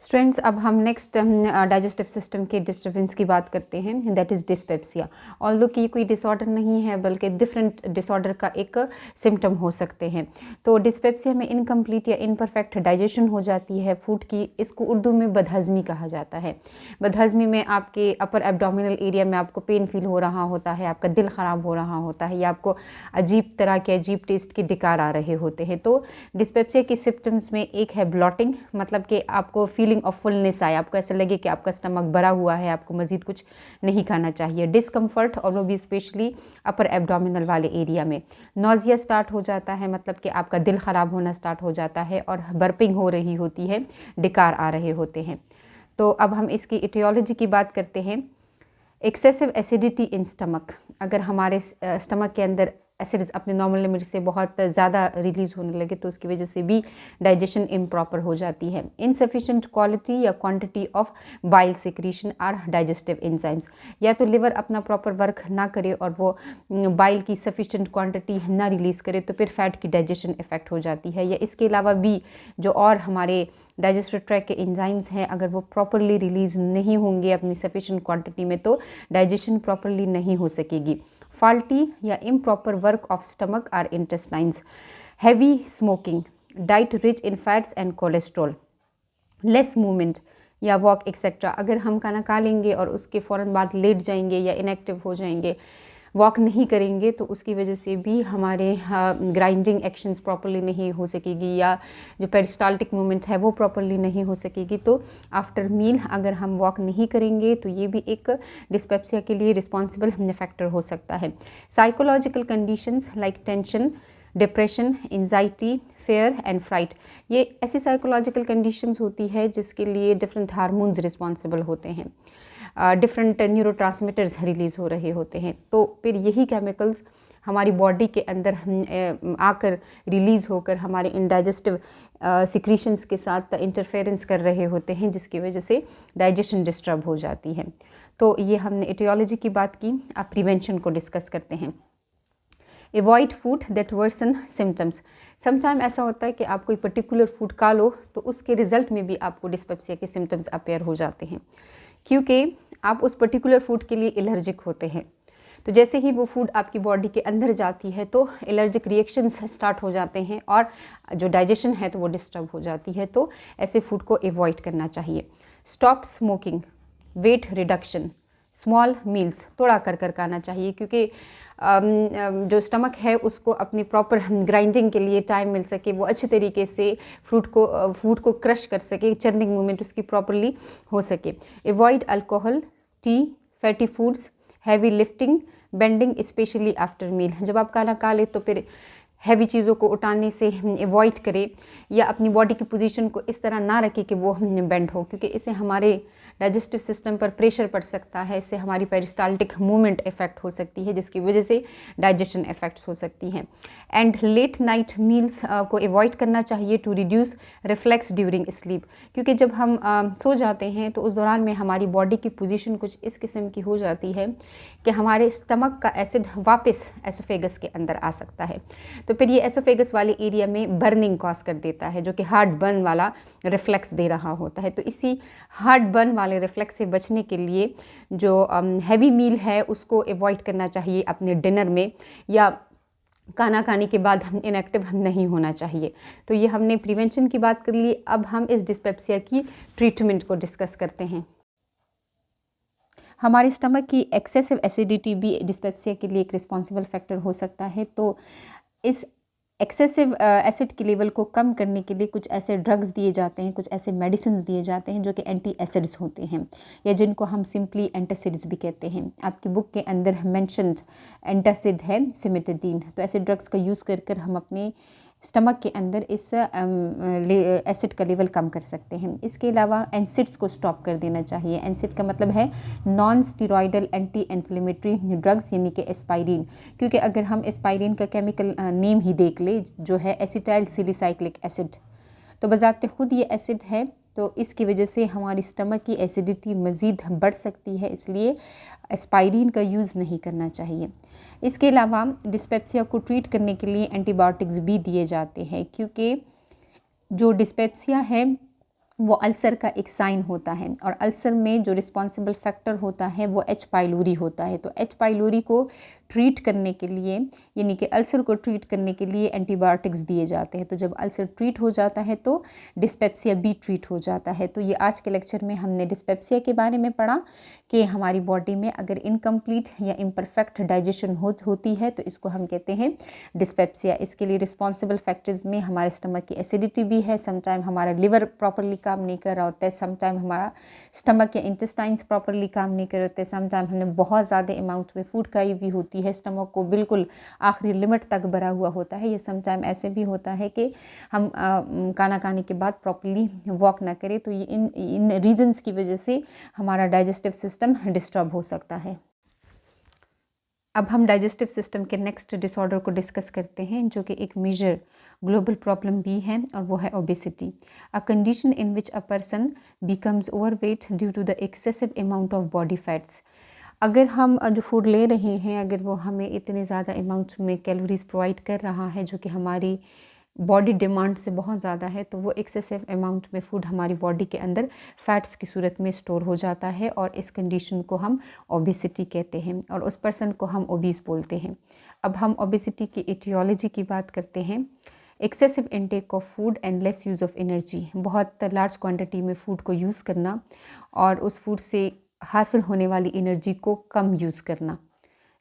Students, अब हम next digestive system के डिस्टर्बेंस की बात करते हैं, दैट इज़ डिस्पेप्सिया। ऑल्दो कि कोई डिसऑर्डर नहीं है बल्कि डिफरेंट डिसऑर्डर का एक सिम्टम हो सकते हैं। तो डिस्पेप्सिया में इनकम्प्लीट या इनपरफेक्ट डाइजेशन हो जाती है फूड की। इसको उर्दू में बदहज़मी कहा जाता है। बदहज़मी में आपके अपर एब्डोमिनल एरिया में आपको पेन फील हो रहा होता है, आपका दिल ख़राब हो रहा होता है, या आपको अजीब तरह के अजीब टेस्ट के डिकार आ रहे होते हैं। तो डिस्पेप्सिया के सिम्टम्स में एक है ब्लॉटिंग, मतलब कि आपको फीलिंग ऑफ फुलनेस आए, आपको ऐसा लगे कि आपका स्टमक भरा हुआ है, आपको मज़ीद कुछ नहीं खाना चाहिए। डिस्कम्फर्ट, और वो भी स्पेशली अपर एब्डोमिनल वाले एरिया में। नोज़िया स्टार्ट हो जाता है, मतलब कि आपका दिल ख़राब होना स्टार्ट हो जाता है, और बर्पिंग हो रही होती है, डिकार आ रहे होते हैं। तो अब हम इसकी इटियोलॉजी की बात करते हैं। एक्सेसिव एसिडिटी इन स्टमक, अगर हमारे स्टमक के अंदर एसिड्स अपने नॉर्मल लिमिट से बहुत ज़्यादा रिलीज़ होने लगे तो उसकी वजह से भी डाइजेशन इम्प्रॉपर हो जाती है। इनसफिशेंट क्वालिटी या quantity of bile secretion or digestive enzymes, या तो लिवर अपना प्रॉपर वर्क ना करे और वो बाइल की सफिशेंट क्वांटिटी ना रिलीज़ करे तो फिर फैट की डाइजेशन इफेक्ट हो जाती है। या इसके अलावा भी जो और हमारे डाइजेस्टिव ट्रैक के एंजाइम्स हैं, अगर वो प्रॉपरली रिलीज़ नहीं होंगे अपनी सफिशेंट क्वांटिटी में तो डाइजेशन प्रॉपरली नहीं हो सकेगी। फॉल्टी या improper work of stomach or intestines, heavy smoking, diet rich in fats and cholesterol, less movement या वॉक एक्सेट्रा। अगर हम खाना खा लेंगे और उसके फ़ौरन बाद लेट जाएंगे या इनएक्टिव हो जाएंगे, वॉक नहीं करेंगे, तो उसकी वजह से भी हमारे ग्राइंडिंग एक्शंस प्रॉपरली नहीं हो सकेगी, या जो पेरिस्टाल्टिक मूवमेंट है वो प्रॉपरली नहीं हो सकेगी। तो आफ्टर मील अगर हम वॉक नहीं करेंगे तो ये भी एक डिस्पेप्सिया के लिए रिस्पॉन्सिबल फैक्टर हो सकता है। Psychological conditions like tension, depression, anxiety, fear and fright, ये ऐसी साइकोलॉजिकल कंडीशंस होती है जिसके लिए डिफरेंट हार्मोन्स रिस्पॉन्सिबल होते हैं, डिफरेंट न्यूरोट्रांसमीटर्स रिलीज़ हो रहे होते हैं। तो फिर यही केमिकल्स हमारी बॉडी के अंदर आकर रिलीज़ होकर हमारे इंडाइजेस्टिव सिक्रीशंस के साथ इंटरफेरेंस कर रहे होते हैं, जिसकी वजह से डाइजेशन डिस्टर्ब हो जाती है। तो ये हमने एटियोलॉजी की बात की। अब प्रिवेंशन को डिस्कस करते हैं। Avoid food that worsen symptoms, sometime ऐसा होता है कि आप कोई पर्टिकुलर फूड खा लो तो उसके रिजल्ट में भी आपको डिस्पेप्सिया के सिम्टम्स अपेयर हो जाते हैं, क्योंकि आप उस पर्टिकुलर फूड के लिए एलर्जिक होते हैं। तो जैसे ही वो फूड आपकी बॉडी के अंदर जाती है तो एलर्जिक रिएक्शंस स्टार्ट हो जाते हैं और जो डाइजेशन है तो वो डिस्टर्ब हो जाती है। तो ऐसे फूड को एवॉइड करना चाहिए। Stop smoking, weight reduction, small meals थोड़ा कर खाना चाहिए, क्योंकि जो स्टमक है उसको अपनी प्रॉपर ग्राइंडिंग के लिए टाइम मिल सके, वो अच्छे तरीके से फूड को क्रश कर सके, चर्निंग मूवमेंट उसकी प्रॉपरली हो सके। Avoid alcohol, tea, fatty foods, heavy lifting, bending specially after meal. जब आप खाना खा ले तो फिर हैवी चीज़ों को उठाने से एवॉइड करें, या अपनी बॉडी की पोजीशन को इस तरह ना रखें कि वो बेंड हो, क्योंकि इससे हमारे डाइजेस्टिव सिस्टम पर प्रेशर पड़ सकता है, इससे हमारी पेरिस्टाल्टिक मूवमेंट इफेक्ट हो सकती है, जिसकी वजह से डाइजेशन इफेक्ट्स हो सकती हैं। एंड लेट नाइट मील्स को अवॉइड करना चाहिए to reduce reflux during sleep, क्योंकि जब हम सो जाते हैं तो उस दौरान में हमारी बॉडी की पोजीशन कुछ इस किस्म की हो जाती है कि हमारे स्टमक का एसिड वापस एसोफेगस के अंदर आ सकता है। तो फिर ये एसोफेगस वाले एरिया में बर्निंग कॉज कर देता है, जो कि हार्ट बर्न वाला रिफ्लेक्स दे रहा होता है। तो इसी हार्ट बर्न वाले रिफ्लेक्स से बचने के लिए जो हैवी मील है उसको अवॉइड करना चाहिए अपने डिनर में, या खाना खाने के बाद हम इनएक्टिव नहीं होना चाहिए। तो ये हमने प्रिवेंशन की बात कर ली। अब हम इस डिस्पेप्सिया की ट्रीटमेंट को डिस्कस करते हैं। हमारे स्टमक की एक्सेसिव एसिडिटी भी डिस्पेप्सिया के लिए एक रिस्पॉन्सिबल फैक्टर हो सकता है। तो इस एक्सेसिव एसिड के लेवल को कम करने के लिए कुछ ऐसे ड्रग्स दिए जाते हैं, कुछ ऐसे मेडिसिन दिए जाते हैं जो कि एंटी एसिड्स होते हैं, या जिनको हम सिंपली एंटासिड्स भी कहते हैं। आपकी बुक के अंदर मेंशन्ड एंटासिड है सिमेटाडीन। तो ऐसे ड्रग्स का यूज़ कर हम अपने स्टमक के अंदर इस एसिड का लेवल कम कर सकते हैं। इसके अलावा एनसिड्स को स्टॉप कर देना चाहिए। एनसिड का मतलब है non steroidal anti inflammatory drugs, यानी कि एस्पाइरिन। क्योंकि अगर हम एस्पाइरिन का केमिकल नेम ही देख ले, जो है एसिटाइल सैलिसाइक्लिक एसिड, तो बजाते खुद ये एसिड है, तो इसकी वजह से हमारी स्टमक की एसिडिटी मज़ीद बढ़ सकती है, इसलिए एस्पाइरिन का यूज़ नहीं करना चाहिए। इसके अलावा डिस्पेप्सिया को ट्रीट करने के लिए एंटीबायोटिक्स भी दिए जाते हैं, क्योंकि जो डिस्पेप्सिया है वो अल्सर का एक साइन होता है। और अल्सर में जो रिस्पॉन्सिबल फैक्टर होता है वो एच पाइलोरी होता है। तो एच पाइलोरी को ट्रीट करने के लिए, यानी कि अल्सर को ट्रीट करने के लिए एंटीबायोटिक्स दिए जाते हैं। तो जब अल्सर ट्रीट हो जाता है तो डिस्पेप्सिया भी ट्रीट हो जाता है। तो ये आज के लेक्चर में हमने डिस्पेप्सिया के बारे में पढ़ा कि हमारी बॉडी में अगर इनकम्प्लीट या इम्परफेक्ट डाइजेशन होती है तो इसको हम कहते हैं डिस्पेप्सिया। इसके लिए रिस्पॉन्सिबल फैक्टर्स में हमारे स्टमक की एसिडिटी भी है, समटाइम हमारा लिवर प्रॉपरली काम नहीं कर रहा होता है, समटाइम हमारा स्टमक या इंटेस्टाइन्स प्रॉपरली काम नहीं कर रहे होते, समटाइम हमने बहुत ज़्यादा अमाउंट में फूड खाई हुई होती है, स्टमक को बिल्कुल आखिरी लिमिट तक भरा हुआ होता है। ये समटाइम ऐसे भी होता है कि हम खाना खाने के बाद प्रॉपरली वॉक ना करें। तो ये इन रीजंस की वजह से हमारा डाइजेस्टिव सिस्टम डिस्टर्ब हो सकता है। अब हम डाइजेस्टिव सिस्टम के नेक्स्ट डिसऑर्डर को डिस्कस करते हैं, जो कि एक मेजर ग्लोबल प्रॉब्लम भी है, और वो है obesity, a condition in which a person becomes overweight due to the excessive amount of body fats. अगर हम जो फूड ले रहे हैं, अगर वो हमें इतने ज़्यादा अमाउंट में कैलोरीज प्रोवाइड कर रहा है जो कि हमारी बॉडी डिमांड से बहुत ज़्यादा है, तो वो एक्सेसिव अमाउंट में फूड हमारी बॉडी के अंदर फैट्स की सूरत में स्टोर हो जाता है, और इस कंडीशन को हम ओबेसिटी कहते हैं, और उस पर्सन को हम ओबीस बोलते हैं। अब हम ओबेसिटी की एटियोलॉजी की बात करते हैं। Excessive intake of food and lace use of energy, बहुत लार्ज क्वांटिटी में फ़ूड को यूज़ करना और उस फूड से हासिल होने वाली एनर्जी को कम यूज़ करना,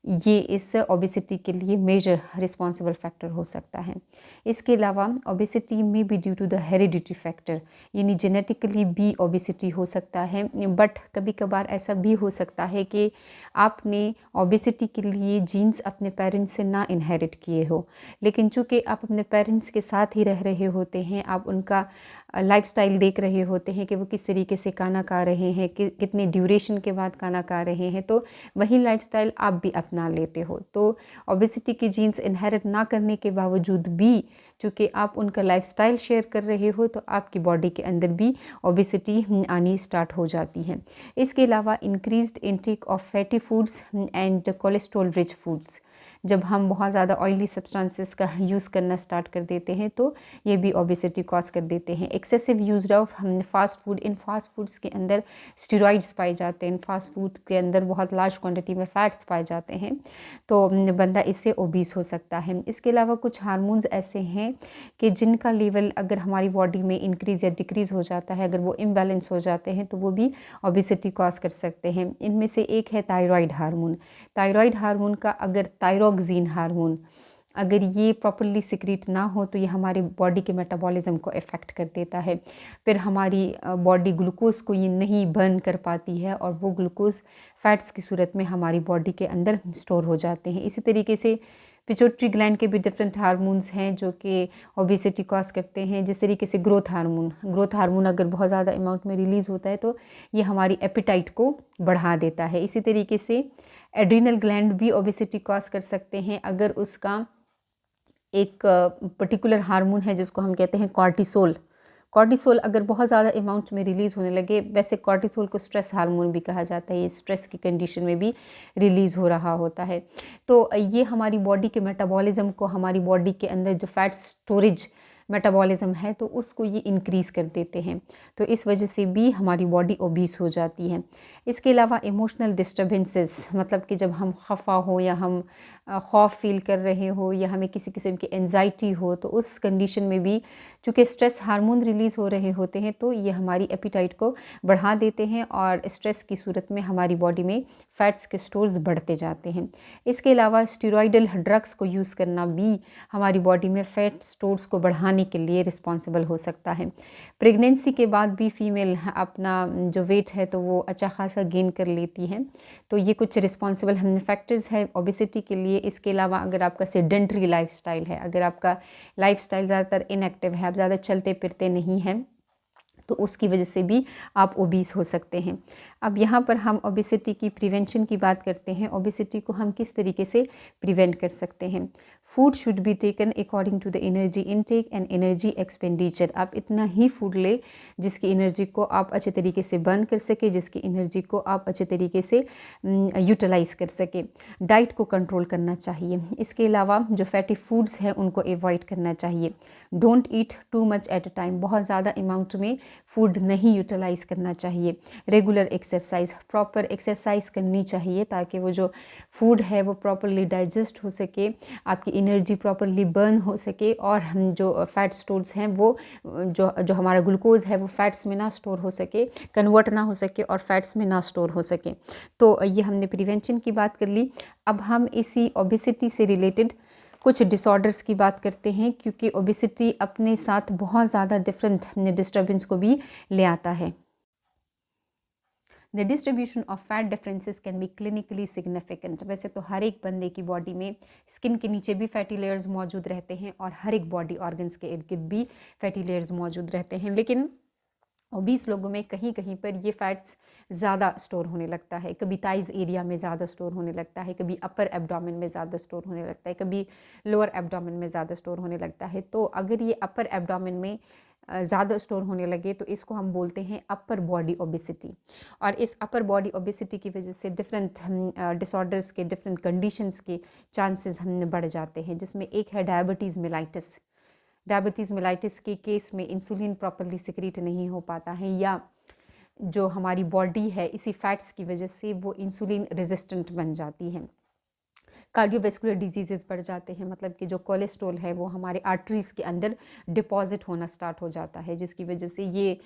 ये इस ओबेसिटी के लिए मेजर रिस्पॉन्सिबल फैक्टर हो सकता है। इसके अलावा ओबेसिटी में भी due to the heredity factor, यानी जेनेटिकली भी ओबेसिटी हो सकता है, बट कभी कभार ऐसा भी हो सकता है कि आपने ओबेसिटी के लिए जीन्स अपने पेरेंट्स से ना इनहेरिट किए हो, लेकिन चूँकि आप अपने पेरेंट्स के साथ ही रह रहे होते हैं, आप उनका लाइफस्टाइल देख रहे होते हैं कि वो किस तरीके से खाना खा रहे हैं, कितनी ड्यूरेशन के बाद खाना खा रहे हैं, तो वही लाइफस्टाइल आप भी अपना लेते हो। तो ओबेसिटी की जीन्स इनहेरिट ना करने के बावजूद भी चूँकि आप उनका लाइफस्टाइल शेयर कर रहे हो, तो आपकी बॉडी के अंदर भी ओबेसिटी आनी स्टार्ट हो जाती है। इसके अलावा increased intake of fatty foods and cholesterol rich foods, जब हम बहुत ज़्यादा ऑयली सब्सटेंसेस का यूज़ करना स्टार्ट कर देते हैं तो ये भी ओबेसिटी कॉज कर देते हैं। Excessive use of fast food, in fast foods के अंदर स्टेरॉइड्स पाए जाते हैं, इन फास्ट फूड के अंदर बहुत लार्ज क्वांटिटी में फैट्स पाए जाते हैं, तो बंदा इससे ओबीस हो सकता है। इसके अलावा कुछ हार्मोन्स ऐसे हैं कि जिनका लेवल अगर हमारी बॉडी में इंक्रीज़ या डिक्रीज़ हो जाता है, अगर वो इम्बैलेंस हो जाते हैं तो वो भी ओबेसिटी कॉज कर सकते हैं। इनमें से एक है थायराइड हार्मोन। थायराइड हार्मोन का अगर थायरोक्सिन हार्मोन अगर ये प्रॉपरली सिक्रीट ना हो तो ये हमारी बॉडी के मेटाबॉलिज्म को इफ़ेक्ट कर देता है। फिर हमारी बॉडी ग्लूकोज को ये नहीं बर्न कर पाती है और वो ग्लूकोज फैट्स की सूरत में हमारी बॉडी के अंदर स्टोर हो जाते हैं। इसी तरीके से पिट्यूटरी ग्लैंड के भी डिफरेंट हार्मोन्स हैं जो कि ओबेसिटी कॉज करते हैं। जिस तरीके से ग्रोथ हार्मोन अगर बहुत ज़्यादा अमाउंट में रिलीज़ होता है तो ये हमारी एपिटाइट को बढ़ा देता है। इसी तरीके से एड्रीनल ग्लैंड भी ओबेसिटी कॉज कर सकते हैं अगर उसका एक पर्टिकुलर हार्मोन है जिसको हम कहते हैं कॉर्टिसोल अगर बहुत ज़्यादा अमाउंट में रिलीज़ होने लगे। वैसे कॉर्टिसोल को स्ट्रेस हार्मोन भी कहा जाता है, ये स्ट्रेस की कंडीशन में भी रिलीज़ हो रहा होता है। तो ये हमारी बॉडी के मेटाबॉलिज्म को, हमारी बॉडी के अंदर जो फैट स्टोरेज मेटाबॉलिज्म है तो उसको ये इंक्रीज़ कर देते हैं, तो इस वजह से भी हमारी बॉडी ओबीस हो जाती है। इसके अलावा इमोशनल डिस्टर्बेंसेस, मतलब कि जब हम खफा हो या हम खौफ फील कर रहे हो या हमें किसी किस्म की एंजाइटी हो, तो उस कंडीशन में भी चूँकि स्ट्रेस हार्मोन रिलीज़ हो रहे होते हैं तो ये हमारी एपिटाइट को बढ़ा देते हैं और स्ट्रेस की सूरत में हमारी बॉडी में फ़ैट्स के स्टोर्स बढ़ते जाते हैं। इसके अलावा स्टेरॉइडल ड्रग्स को यूज़ करना भी हमारी बॉडी में फ़ैट स्टोर्स को बढ़ाने के लिए रिस्पॉन्सिबल हो सकता है। प्रेगनेंसी के बाद भी फीमेल अपना जो वेट है तो वो अच्छा खासा गेन कर लेती है, तो ये कुछ रिस्पॉन्सिबल हम फैक्टर्स है ओबेसिटी के लिए। इसके अलावा अगर आपका सेडेंटरी लाइफस्टाइल है, अगर आपका लाइफस्टाइल ज़्यादातर इनएक्टिव है, आप ज़्यादा चलते फिरते नहीं हैं, तो उसकी वजह से भी आप ओबीस हो सकते हैं। अब यहाँ पर हम ओबेसिटी की प्रिवेंशन की बात करते हैं। ओबेसिटी को हम किस तरीके से प्रिवेंट कर सकते हैं। Food should be taken according to the energy intake and energy expenditure. आप इतना ही फूड ले जिसकी एनर्जी को आप अच्छे तरीके से बर्न कर सके, जिसकी एनर्जी को आप अच्छे तरीके से यूटिलाइज़ कर सके। डाइट को कंट्रोल करना चाहिए। इसके अलावा जो फैटी फूड्स हैं उनको अवॉइड करना चाहिए। Don't eat too much at a time. बहुत ज़्यादा अमाउंट में फूड नहीं यूटिलाइज़ करना चाहिए। रेगुलर एक्सरसाइज, प्रॉपर एक्सरसाइज करनी चाहिए ताकि वो जो फूड है वो प्रॉपरली डाइजेस्ट हो सके, आपकी एनर्जी प्रॉपरली बर्न हो सके और हम जो फैट स्टोर्स हैं वो जो हमारा ग्लूकोज है वो फैट्स में ना स्टोर हो सके, कन्वर्ट ना हो सके और फैट्स में ना स्टोर हो सके। तो ये हमने प्रिवेंशन की बात कर ली। अब हम इसी ओबेसिटी से रिलेटेड कुछ डिसऑर्डर्स की बात करते हैं, क्योंकि ओबेसिटी अपने साथ बहुत ज़्यादा डिफरेंट डिस्टर्बेंस को भी ले आता है। The distribution of fat differences can be clinically significant. वैसे तो हर एक बंदे की बॉडी में स्किन के नीचे भी फैटी लेयर्स मौजूद रहते हैं और हर एक बॉडी ऑर्गन्स के इर्द गिर्द भी फैटी लेयर्स मौजूद रहते हैं, लेकिन ओबीस लोगों में कहीं कहीं पर ये फैट्स ज़्यादा स्टोर होने लगता है। कभी थाइज़ एरिया में ज़्यादा स्टोर होने लगता है, कभी अपर एब्डोमेन में ज़्यादा स्टोर होने लगता है, कभी लोअर एब्डोमेन में ज़्यादा स्टोर होने लगता है। तो अगर ये अपर एब्डोमेन में ज़्यादा स्टोर होने लगे तो इसको हम बोलते हैं अपर बॉडी ओबेसिटी। और इस अपर बॉडी ओबेसिटी की वजह से डिफरेंट डिसऑर्डर्स के, डिफरेंट कंडीशंस के चांसेस हम बढ़ जाते हैं, जिसमें एक है डायबिटीज़ मेलाइटिस। डायबिटीज़ मेलाइटिस के केस में इंसुलिन प्रॉपरली सिक्रीट नहीं हो पाता है, या जो हमारी बॉडी है इसी फैट्स की वजह से वो इंसुलिन रेजिस्टेंट बन जाती है। कार्डियोवैस्कुलर डिजीज़ेस बढ़ जाते हैं, मतलब कि जो कोलेस्ट्रॉल है वो हमारे आर्टरीज़ के अंदर डिपॉजिट होना स्टार्ट हो जाता है, जिसकी वजह से ये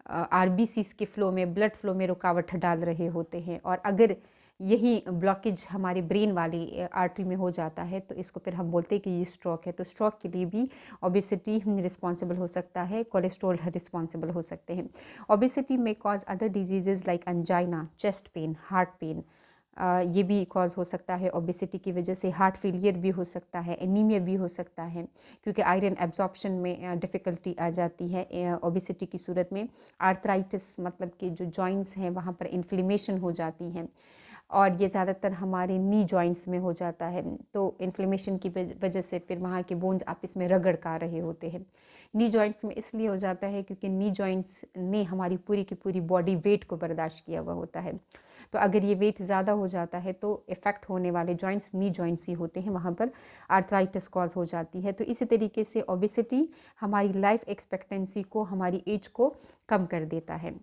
आरबीसीज़ के फ्लो में, ब्लड फ्लो में रुकावट डाल रहे होते हैं। और अगर यही ब्लॉकेज हमारे ब्रेन वाली आर्टरी में हो जाता है तो इसको फिर हम बोलते हैं कि ये स्ट्रोक है। तो स्ट्रोक के लिए भी ओबेसिटी रिस्पॉन्सिबल हो सकता है, कोलेस्ट्रॉल रिस्पॉन्सिबल हो सकते हैं। ओबेसिटी में cause other diseases like angina, chest pain, heart pen, ये भी कॉज हो सकता है ओबेसिटी की वजह से। हार्ट फेलियर भी हो सकता है, एनीमिया भी हो सकता है, क्योंकि आयरन एब्जॉर्प्शन में डिफ़िकल्टी आ जाती है ओबेसिटी की सूरत में। आर्थराइटिस, मतलब कि जो जॉइंट्स हैं वहाँ पर इन्फ्लेमेशन हो जाती हैं, और ये ज़्यादातर हमारे नी जॉइंट्स में हो जाता है। तो इन्फ्लेमेशन की वजह से फिर वहाँ के बोन्स आपस में रगड़ का रहे होते हैं। नी जॉइंट्स में इसलिए हो जाता है क्योंकि नी जॉइंट्स ने हमारी पूरी की पूरी बॉडी वेट को बर्दाश्त किया हुआ होता है। तो अगर ये वेट ज़्यादा हो जाता है तो इफ़ेक्ट होने वाले जॉइंट्स नी जॉइंट्स ही होते हैं, वहाँ पर आर्थराइटिस कॉज हो जाती है। तो इसी तरीके से ओबेसिटी हमारी लाइफ एक्सपेक्टेंसी को, हमारी एज को कम कर देता है।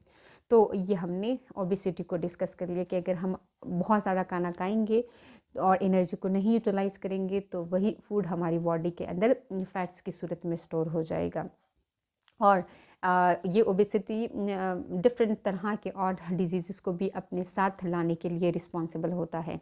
तो ये हमने ओबेसिटी को डिस्कस कर लिया कि अगर हम बहुत ज़्यादा खाना खाएंगे और एनर्जी को नहीं यूटिलाइज़ करेंगे तो वही फूड हमारी बॉडी के अंदर फैट्स की सूरत में स्टोर हो जाएगा। और ये ओबेसिटी डिफरेंट तरह के और डिजीज़ को भी अपने साथ लाने के लिए रिस्पॉन्सिबल होता है।